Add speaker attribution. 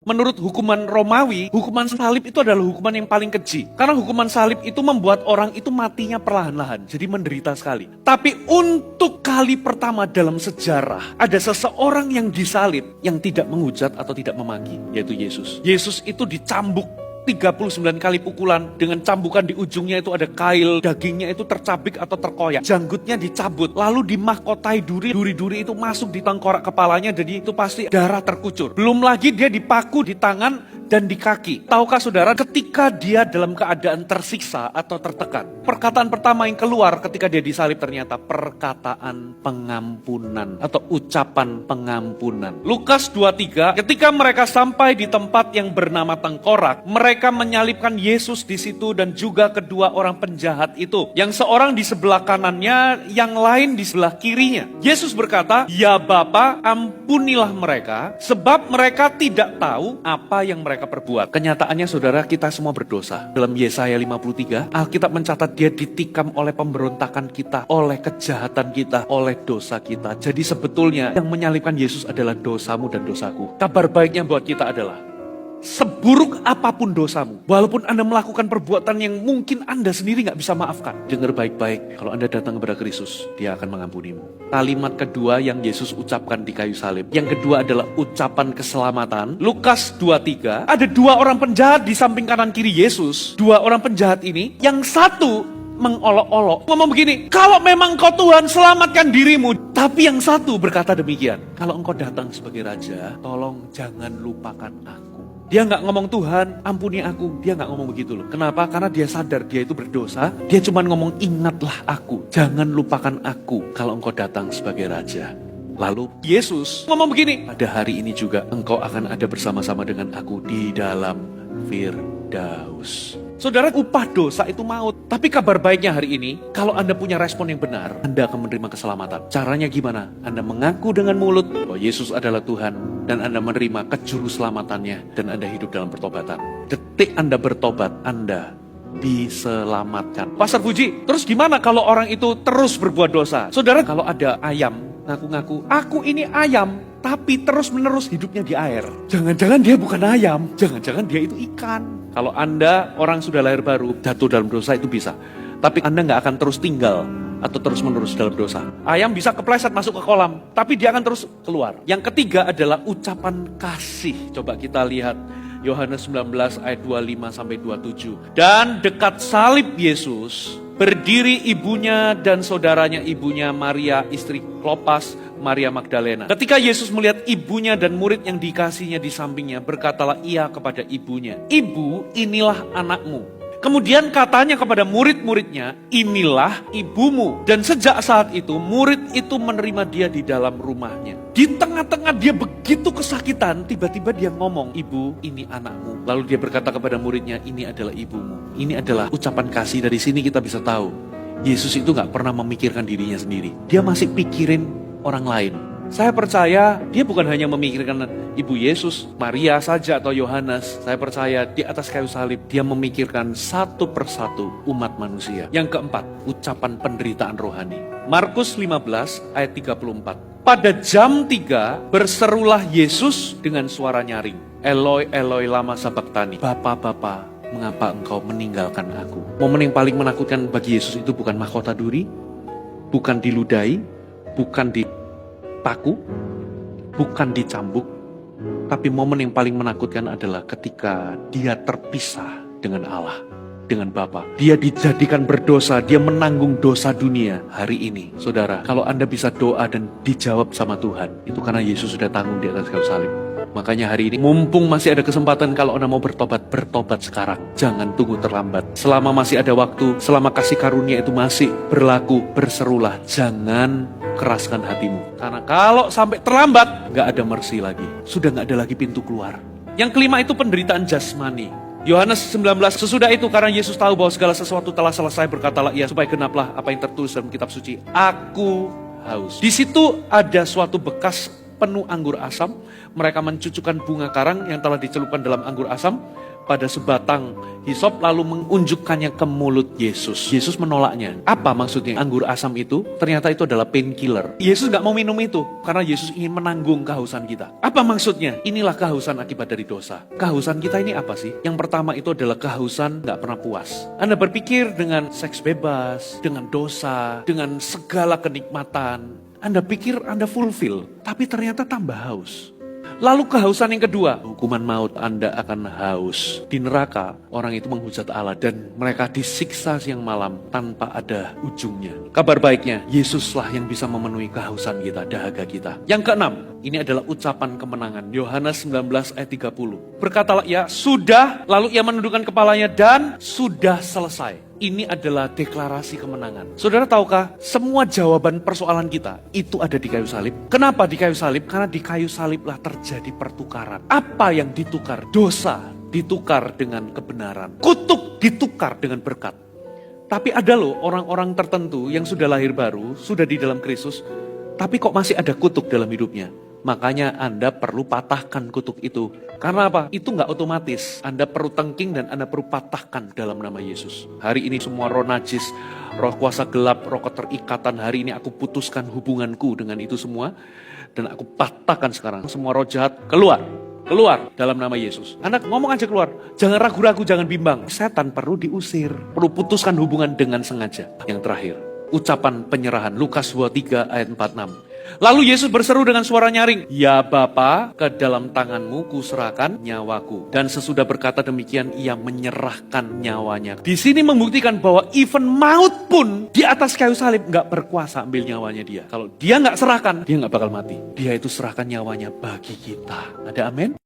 Speaker 1: Menurut hukuman Romawi, hukuman salib itu adalah hukuman yang paling keji. Karena hukuman salib itu membuat orang itu matinya perlahan-lahan, jadi menderita sekali. Tapi untuk kali pertama dalam sejarah, ada seseorang yang disalib yang tidak menghujat atau tidak memaki, yaitu Yesus. Yesus itu dicambuk 39 kali pukulan, dengan cambukan di ujungnya itu ada kail, dagingnya itu tercabik atau terkoyak, janggutnya dicabut, lalu dimahkotai duri, duri-duri itu masuk di tengkorak kepalanya, jadi itu pasti darah terkucur. Belum lagi dia dipaku di tangan dan di kaki. Tahukah saudara, ketika dia dalam keadaan tersiksa atau tertekan, perkataan pertama yang keluar ketika dia disalib ternyata perkataan pengampunan atau ucapan pengampunan. Lukas 23, ketika mereka sampai di tempat yang bernama Tengkorak, mereka menyalibkan Yesus di situ dan juga kedua orang penjahat itu. Yang seorang di sebelah kanannya, yang lain di sebelah kirinya. Yesus berkata, "Ya Bapa, ampunilah mereka, sebab mereka tidak tahu apa yang mereka perbuat." Kenyataannya saudara, kita semua berdosa. Dalam Yesaya 53, Alkitab mencatat dia ditikam oleh pemberontakan kita, oleh kejahatan kita, oleh dosa kita. Jadi sebetulnya yang menyalibkan Yesus adalah dosamu dan dosaku. Kabar baiknya buat kita adalah, seburuk apapun dosamu, walaupun Anda melakukan perbuatan yang mungkin Anda sendiri gak bisa maafkan, dengar baik-baik, kalau Anda datang kepada Kristus, Dia akan mengampunimu. Kalimat kedua yang Yesus ucapkan di kayu salib, yang kedua adalah ucapan keselamatan. Lukas 23, ada dua orang penjahat di samping kanan kiri Yesus. Dua orang penjahat ini, yang satu mengolok-olok, ngomong begini, "Kalau memang kau Tuhan, selamatkan dirimu." Tapi yang satu berkata demikian, "Kalau engkau datang sebagai raja, tolong jangan lupakan aku." Dia nggak ngomong Tuhan, ampuni aku. Dia nggak ngomong begitu loh. Kenapa? Karena dia sadar dia itu berdosa. Dia cuma ngomong, ingatlah aku. Jangan lupakan aku kalau engkau datang sebagai raja. Lalu Yesus ngomong begini, pada hari ini juga engkau akan ada bersama-sama dengan aku di dalam Firdaus. Saudara, upah dosa itu maut. Tapi kabar baiknya hari ini, kalau Anda punya respon yang benar, Anda akan menerima keselamatan. Caranya gimana? Anda mengaku dengan mulut bahwa Yesus adalah Tuhan, dan Anda menerima kejuru selamatannya, dan Anda hidup dalam pertobatan. Detik Anda bertobat, Anda diselamatkan. Pastor Puji, terus gimana kalau orang itu terus berbuat dosa? Saudara, kalau ada ayam ngaku-ngaku, "Aku ini ayam," tapi terus-menerus hidupnya di air, jangan-jangan dia bukan ayam, jangan-jangan dia itu ikan. Kalau Anda orang sudah lahir baru, jatuh dalam dosa itu bisa. Tapi Anda nggak akan terus tinggal atau terus-menerus dalam dosa. Ayam bisa kepleset masuk ke kolam, tapi dia akan terus keluar. Yang ketiga adalah ucapan kasih. Coba kita lihat Yohanes 19 ayat 25-27. Dan dekat salib Yesus, berdiri ibunya dan saudaranya ibunya, Maria istri Klopas, Maria Magdalena. Ketika Yesus melihat ibunya dan murid yang dikasihnya di sampingnya, berkatalah ia kepada ibunya, "Ibu, inilah anakmu." Kemudian katanya kepada murid-muridnya, "Inilah ibumu." Dan sejak saat itu, murid itu menerima dia di dalam rumahnya. Di tengah-tengah dia begitu kesakitan, tiba-tiba dia ngomong, "Ibu, ini anakmu." Lalu dia berkata kepada muridnya, "Ini adalah ibumu." Ini adalah ucapan kasih. Dari sini kita bisa tahu, Yesus itu gak pernah memikirkan dirinya sendiri. Dia masih pikirin orang lain. Saya percaya dia bukan hanya memikirkan Ibu Yesus, Maria saja atau Yohanes. Saya percaya di atas kayu salib dia memikirkan satu persatu umat manusia. Yang keempat, ucapan penderitaan rohani. Markus 15 ayat 34. Pada jam 3 berserulah Yesus dengan suara nyaring, "Eloi, Eloi, lama sabachthani." Bapa, Bapa, mengapa engkau meninggalkan aku? Momen yang paling menakutkan bagi Yesus itu bukan mahkota duri, bukan diludahi, bukan dipaku, bukan dicambuk, tapi momen yang paling menakutkan adalah ketika dia terpisah dengan Allah, dengan Bapa. Dia dijadikan berdosa, dia menanggung dosa dunia hari ini. Saudara, kalau Anda bisa doa dan dijawab sama Tuhan, itu karena Yesus sudah tanggung di atas kayu salib. Makanya hari ini, mumpung masih ada kesempatan, kalau Anda mau bertobat, bertobat sekarang. Jangan tunggu terlambat. Selama masih ada waktu, selama kasih karunia itu masih berlaku, berserulah. Jangan keraskan hatimu. Karena kalau sampai terlambat, gak ada mercy lagi. Sudah gak ada lagi pintu keluar. Yang kelima itu penderitaan jasmani. Yohanes 19, sesudah itu karena Yesus tahu bahwa segala sesuatu telah selesai, berkatalah ia, supaya genaplah apa yang tertulis dalam kitab suci, "Aku haus." Di situ ada suatu bekas penuh anggur asam. Mereka mencucukkan bunga karang yang telah dicelupkan dalam anggur asam. pada sebatang hisop lalu mengunjukkannya ke mulut Yesus. Yesus menolaknya. Apa maksudnya? Anggur asam itu ternyata itu adalah painkiller. Yesus gak mau minum itu karena Yesus ingin menanggung kehausan kita. Apa maksudnya? Inilah kehausan akibat dari dosa. Kehausan kita ini apa sih? Yang pertama itu adalah kehausan gak pernah puas. Anda berpikir dengan seks bebas, dengan dosa, dengan segala kenikmatan, Anda pikir Anda fulfill, tapi ternyata tambah haus. Lalu kehausan yang kedua, hukuman maut, Anda akan haus. Di neraka, orang itu menghujat Allah dan mereka disiksa siang malam tanpa ada ujungnya. Kabar baiknya, Yesuslah yang bisa memenuhi kehausan kita, dahaga kita. Yang keenam, ini adalah ucapan kemenangan. Yohanes 19 ayat 30. Berkatalah ia, sudah, lalu ia menundukkan kepalanya dan sudah selesai. Ini adalah deklarasi kemenangan. Saudara tahukah, semua jawaban persoalan kita itu ada di kayu salib. Kenapa di kayu salib? Karena di kayu saliblah terjadi pertukaran. Apa yang ditukar? Dosa ditukar dengan kebenaran. Kutuk ditukar dengan berkat. Tapi ada loh orang-orang tertentu yang sudah lahir baru, sudah di dalam Kristus, tapi kok masih ada kutuk dalam hidupnya. Makanya Anda perlu patahkan kutuk itu. Karena apa? Itu nggak otomatis. Anda perlu tengking dan Anda perlu patahkan dalam nama Yesus. Hari ini semua roh najis, roh kuasa gelap, roh keterikatan, hari ini aku putuskan hubunganku dengan itu semua. Dan aku patahkan sekarang. Semua roh jahat keluar. Keluar dalam nama Yesus. Anda ngomong aja keluar. Jangan ragu-ragu, jangan bimbang. Setan perlu diusir. Perlu putuskan hubungan dengan sengaja. Yang terakhir, ucapan penyerahan. Lukas 23 ayat 46. Lalu Yesus berseru dengan suara nyaring, ya Bapa, ke dalam tanganmu kuserahkan nyawaku. Dan sesudah berkata demikian, ia menyerahkan nyawanya. Di sini membuktikan bahwa even maut pun di atas kayu salib gak berkuasa ambil nyawanya dia. Kalau dia gak serahkan, dia gak bakal mati. Dia itu serahkan nyawanya bagi kita. Ada amin?